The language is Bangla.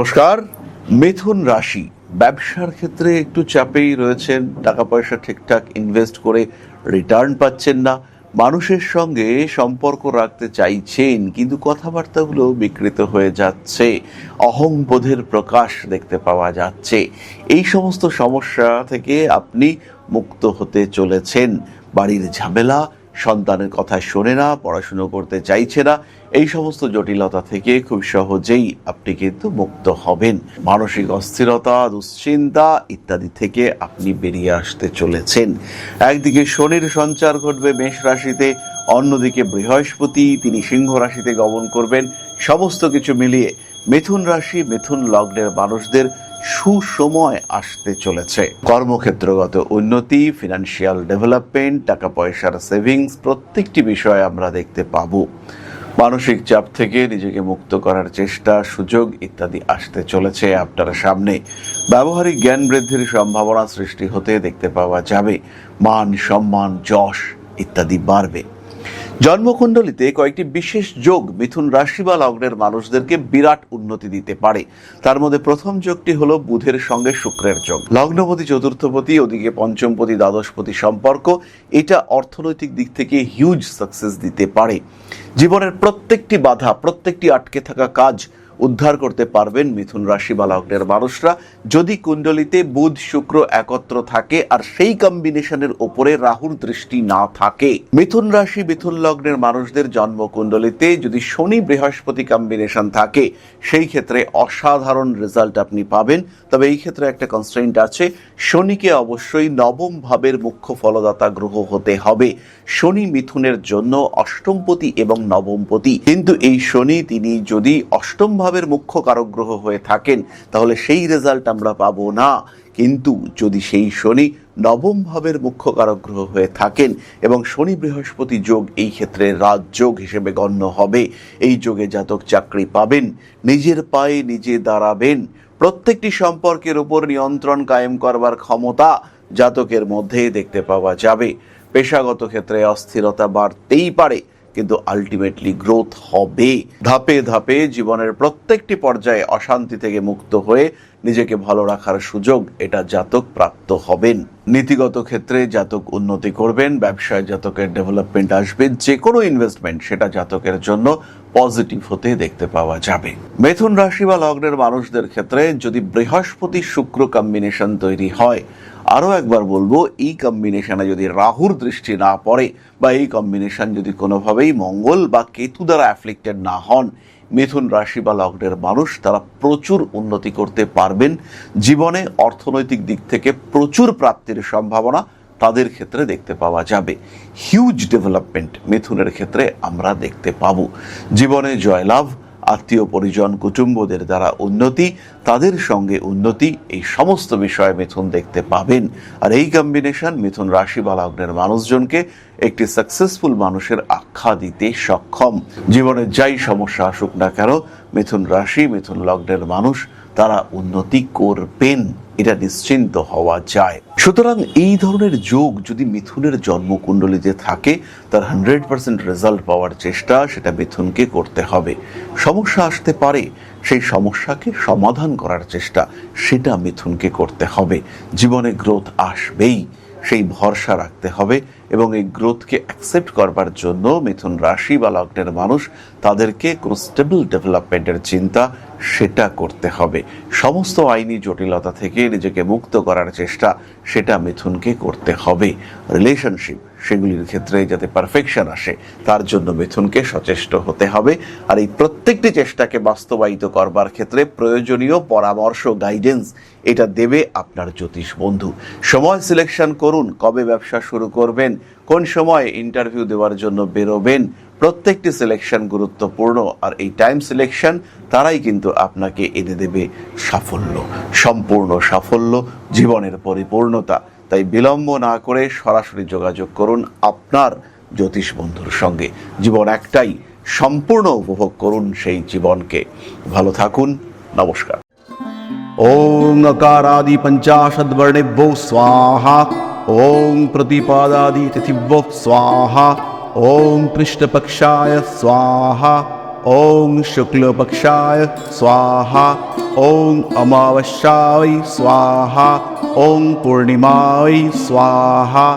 নমস্কার। মিথুন রাশি ব্যবসার ক্ষেত্রে একটু চাপেই রয়েছেন। টাকা পয়সা ঠিকঠাক ইনভেস্ট করে রিটার্ন পাচ্ছেন না। মানুষের সঙ্গে সম্পর্ক রাখতে চাইছেন, কিন্তু কথাবার্তাগুলো বিকৃত হয়ে যাচ্ছে। অহংবোধের প্রকাশ দেখতে পাওয়া যাচ্ছে। এই সমস্ত সমস্যা থেকে আপনি মুক্ত হতে চলেছেন। বাড়ির ঝামেলা, সন্তানের কথা শোনে না, পড়াশুনো করতে চাইছে না, এই সমস্ত জটিলতা থেকে খুব সহজেই আপনি কিন্তু মুক্ত হবেন। মানসিক অস্থিরতা, দুশ্চিন্তা ইত্যাদি থেকে আপনি বেরিয়ে আসতে চলেছেন। একদিকে শনির সঞ্চার ঘটবে মেষ রাশিতে, অন্যদিকে বৃহস্পতি তিনি সিংহ রাশিতে গমন করবেন। সমস্ত কিছু মিলিয়ে মিথুন রাশি, মিথুন লগ্নের মানুষদের সুসময় আসতে চলেছে। কর্মক্ষেত্রগত উন্নতি, ফিনান্সিয়াল ডেভেলপমেন্ট, টাকা পয়সার সেভিংস প্রত্যেকটি বিষয় আমরা দেখতে পাবো। মানসিক চাপ থেকে নিজেকে মুক্ত করার চেষ্টা, সুযোগ ইত্যাদি আসতে চলেছে আপনার সামনে। ব্যবহারিক জ্ঞান বৃদ্ধির সম্ভাবনা সৃষ্টি হতে দেখতে পাওয়া যাবে। মান সম্মান, যশ ইত্যাদি বাড়বে। জন্মকুণ্ডলিতে কয়েকটি বিশেষ যোগ মিথুন রাশি বা লগ্নের মানুষদেরকে বিরাট উন্নতি দিতে পারে। তার মধ্যে প্রথম যোগটি হলো বুধের সঙ্গে শুক্রের যোগ। লগ্নপতি, চতুর্থপতি, ওদিকে পঞ্চমপতি, দ্বাদশপতি সম্পর্ক, এটা অর্থনৈতিক দিক থেকে হিউজ সাকসেস দিতে পারে। জীবনের প্রত্যেকটি বাধা, প্রত্যেকটি আটকে থাকা কাজ উদ্ধার করতে পারবেন মিথুন রাশি বা লগ্নের মানুষরা, যদি কুণ্ডলিতে বুধ শুক্র একত্র থাকে আর সেই কম্বিনেশনের ওপরে রাহুর দৃষ্টি না থাকে। মিথুন রাশি, মিথুন লগ্নের মানুষদের জন্ম কুণ্ডলিতে যদি শনি বৃহস্পতি কম্বিনেশন থাকে, সেই ক্ষেত্রে অসাধারণ রেজাল্ট আপনি পাবেন। তবে এই ক্ষেত্রে একটা কনস্ট্রেইন্ট আছে, শনিকে অবশ্যই নবম ভাবের মুখ্য ফলদাতা গ্রহ হতে হবে। শনি মিথুনের জন্য অষ্টমপতি এবং নবমপতি, কিন্তু এই শনি তিনি যদি অষ্টম ভাবের মুখ্য কারক গ্রহ হয়ে থাকেন তাহলে সেই রেজাল্ট আমরা পাবো না। কিন্তু যদি সেই শনি নবম ভাবের মুখ্য কারক গ্রহ হয়ে থাকেন এবং শনি বৃহস্পতি যোগ এই ক্ষেত্রে রাজযোগ হিসেবে গণ্য হবে। এই যোগে জাতক চাকরি পাবেন, নিজের পায়ে নিজে দাঁড়াবেন। প্রত্যেকটি সম্পর্কের উপর নিয়ন্ত্রণ কায়েম করবার ক্ষমতা জাতকের মধ্যে দেখতে পাওয়া যাবে। পেশাগত ক্ষেত্রে অস্থিরতা বাড়তেই পারে, কিন্তু আলটিমেটলি গ্রোথ হবে। ধাপে ধাপে জীবনের প্রত্যেকটি পর্যায়ে অশান্তি থেকে মুক্ত হয়ে নিজেকে ভালো রাখার সুযোগ এটা জাতক প্রাপ্ত হবেন। নীতিগত ক্ষেত্রে জাতক উন্নতি করবেন, ব্যবসায় জাতকের ডেভেলপমেন্ট আসবে। যে কোনো ইনভেস্টমেন্ট সেটা জাতকের জন্য পজিটিভ হতে দেখতে পাওয়া যাবে। মিথুন রাশি বা লগ্নের মানুষদের ক্ষেত্রে যদি বৃহস্পতি শুক্র কম্বিনেশন তৈরি হয়, আরও একবার বলবো, এই কম্বিনেশনে যদি রাহুর দৃষ্টি না পড়ে বা এই কম্বিনেশন যদি কোনোভাবেই মঙ্গল বা কেতু দ্বারা অ্যাফ্লিক্টেড না হন, মিথুন রাশি বা লগ্নের মানুষ তারা প্রচুর উন্নতি করতে পারবেন। জীবনে অর্থনৈতিক দিক থেকে প্রচুর প্রাপ্তির সম্ভাবনা তাদের ক্ষেত্রে দেখতে পাওয়া যাবে। হিউজ ডেভেলপমেন্ট মিথুনের ক্ষেত্রে আমরা দেখতে পাবো। জীবনে জয়লাভ, আত্মীয় পরিজন কুটুম্বদের দ্বারা উন্নতি, তাদের সঙ্গে উন্নতি, এই সমস্ত বিষয়ে মিথুন দেখতে পাবেন। আর এই কম্বিনেশন মিথুন রাশি বা লগ্নের মানুষজনকে একটি সাকসেসফুল মানুষের আখ্যা দিতে সক্ষম। জীবনে যাই সমস্যা আসুক না কেন, মিথুন রাশি, মিথুন লগ্নের মানুষ তারা উন্নতি করবেন, এটা নিশ্চিন্ত হওয়া যায়। সুতরাং এই ধরনের যোগ যদি মিথুনের জন্মকুণ্ডলিতে থাকে, তার 100% রেজাল্ট পাওয়ার চেষ্টা সেটা মিথুনকে করতে হবে। সমস্যা আসতে পারে, সেই সমস্যাকে সমাধান করার চেষ্টা সেটা মিথুনকে করতে হবে। জীবনে গ্রোথ আসবেই, সেই ভরসা রাখতে হবে এবং এই গ্রোথকে অ্যাকসেপ্ট করবার জন্য মিথুন রাশি বা লগ্নের মানুষ তাদেরকে কোনো স্টেবল ডেভেলপমেন্টের চিন্তা সেটা করতে হবে। সমস্ত আইনি জটিলতা থেকে নিজেকে মুক্ত করার চেষ্টা সেটা মিথুনকে করতে হবে। রিলেশনশিপ সেগুলির ক্ষেত্রে যাতে পারফেকশন আসে তার জন্য মিথুনকে সচেষ্ট হতে হবে। আর এই প্রত্যেকটি চেষ্টাকে বাস্তবায়িত করবার ক্ষেত্রে প্রয়োজনীয় পরামর্শ, গাইডেন্স এটা দেবে আপনার জ্যোতিষ বন্ধু। সময় সিলেকশন করুন, কবে ব্যবসা শুরু করবেন, কোন সময় ইন্টারভিউ দেওয়ার জন্য বেরোবেন, প্রত্যেকটি সিলেকশন গুরুত্বপূর্ণ। আর এই টাইম সিলেকশন তারাই কিন্তু আপনাকে এনে দেবে সাফল্য, সম্পূর্ণ সাফল্য, জীবনের পরিপূর্ণতা। তাই বিলম্ব না করে সরাসরি যোগাযোগ করুন আপনার জ্যোতিষ বন্ধুর সঙ্গে। জীবন একটাই, সম্পূর্ণ উপভোগ করুন সেই জীবনকে। ভালো থাকুন, নমস্কার। ओं अकारादि पंचाशद्वर्णेभ्यो स्वाहा। ओं प्रतिपादादि तिथिभ्यो स्वाहा। ओं कृष्णपक्षाय स्वाहा। ওং শুক্লপক্ষায় স্বাহা ওং অমাবস্যায় স্বাহা ওং পূর্ণিমায় স্বাহা